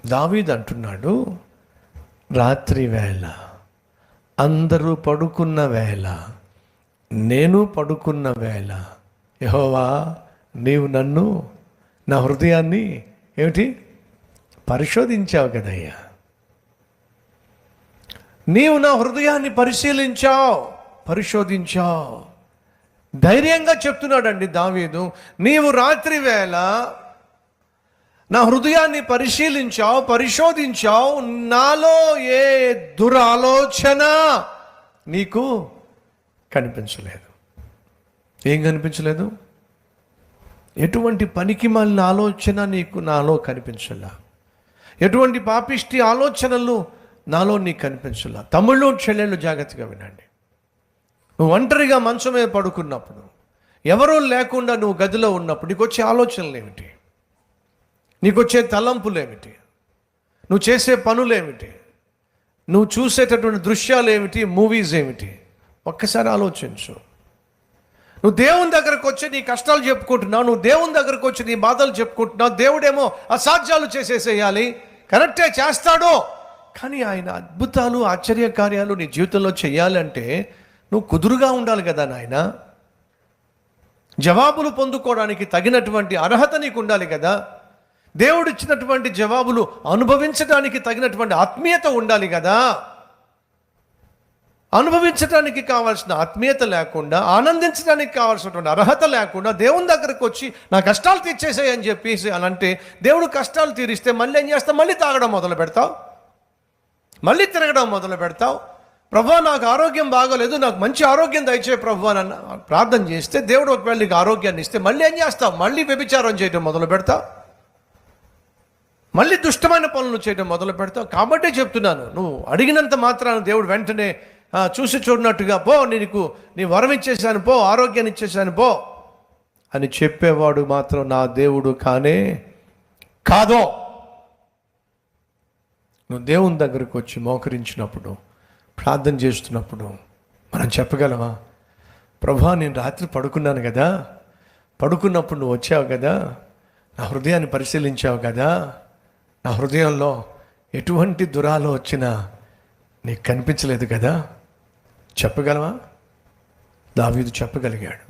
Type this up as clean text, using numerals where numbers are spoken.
దావీదు అంటున్నాడు, రాత్రి వేళ అందరూ పడుకున్న వేళ, నేను పడుకున్న వేళ, యెహోవా నీవు నన్ను, నా హృదయాన్ని ఏమిటి పరిశోధించావు కదయ్యా. నీవు నా హృదయాన్ని పరిశోధించావు. ధైర్యంగా చెప్తున్నాడండి దావీదు, నీవు రాత్రి వేళ నా హృదయాన్ని పరిశోధించావు, నాలో ఏ దురాలోచన నీకు కనిపించలేదు. ఏం కనిపించలేదు? ఎటువంటి పనికిమాలిన ఆలోచన నాలో కనిపించలా, ఎటువంటి పాపిష్టి ఆలోచనలు నాలో నీకు కనిపించలా. తమ్ముళ్ళు చెల్లెళ్ళు జాగ్రత్తగా వినండి. నువ్వు ఒంటరిగా మంచం మీద పడుకున్నప్పుడు, ఎవరూ లేకుండా నువ్వు గదిలో ఉన్నప్పుడు నీకు వచ్చే ఆలోచనలు ఏమిటి? నీకు వచ్చే తలంపులు ఏమిటి? నువ్వు చేసే పనులు ఏమిటి? నువ్వు చూసేటటువంటి దృశ్యాలు ఏమిటి? మూవీస్ ఏమిటి? ఒక్కసారి ఆలోచించు. నువ్వు దేవుని దగ్గరకు వచ్చి నీ కష్టాలు చెప్పుకుంటున్నావు, నువ్వు దేవుని దగ్గరకు వచ్చి నీ బాధలు చెప్పుకుంటున్నావు. దేవుడేమో అసాధ్యాలు చేసేసేయాలి, కరెక్టే చేస్తాడు, కానీ ఆయన అద్భుతాలు ఆశ్చర్యకార్యాలు నీ జీవితంలో చేయాలంటే నువ్వు కుదురుగా ఉండాలి కదా నాయన. జవాబులు పొందుకోవడానికి తగినటువంటి అర్హత నీకు ఉండాలి కదా. దేవుడు ఇచ్చినటువంటి జవాబులు అనుభవించడానికి తగినటువంటి ఆత్మీయత ఉండాలి కదా. అనుభవించడానికి కావాల్సిన ఆత్మీయత లేకుండా, ఆనందించడానికి కావాల్సినటువంటి అర్హత లేకుండా దేవుని దగ్గరకు వచ్చి నా కష్టాలు తీర్చేసాయి అని చెప్పేసి అని అంటే, దేవుడు కష్టాలు తీరిస్తే మళ్ళీ ఏం చేస్తావు? మళ్ళీ తాగడం మొదలు పెడతావు, మళ్ళీ తిరగడం మొదలు పెడతావు. ప్రభువా నాకు ఆరోగ్యం బాగోలేదు, నాకు మంచి ఆరోగ్యం దయచే ప్రభువా అని ప్రార్థన చేస్తే, దేవుడు ఒకవేళ నీకు ఆరోగ్యాన్ని ఇస్తే మళ్ళీ ఏం చేస్తావు? మళ్ళీ వ్యభిచారం చేయడం మొదలు పెడతావు, మళ్ళీ దుష్టమైన పనులు చేయడం మొదలు పెడతావు. కాబట్టే చెప్తున్నాను, నువ్వు అడిగినంత మాత్రాన దేవుడు వెంటనే చూసి చూడనట్టుగా పో, నీ వరం ఇచ్చేసాను పో, ఆరోగ్యాన్ని ఇచ్చేసాను పో అని చెప్పేవాడు మాత్రం నా దేవుడు కాదో. నువ్వు దేవుని దగ్గరకు వచ్చి మోకరించినప్పుడు, ప్రార్థన చేస్తున్నప్పుడు మనం చెప్పగలమా? ప్రభువా నేను రాత్రి పడుకున్నాను కదా, పడుకున్నప్పుడు నువ్వు వచ్చావు కదా, నా హృదయాన్ని పరిశీలించావు కదా, నా హృదయంలో ఎటువంటి దురాలోచన నీకు కనిపించలేదు కదా. చెప్పగలవా? దావీదు చెప్పగలిగాడు.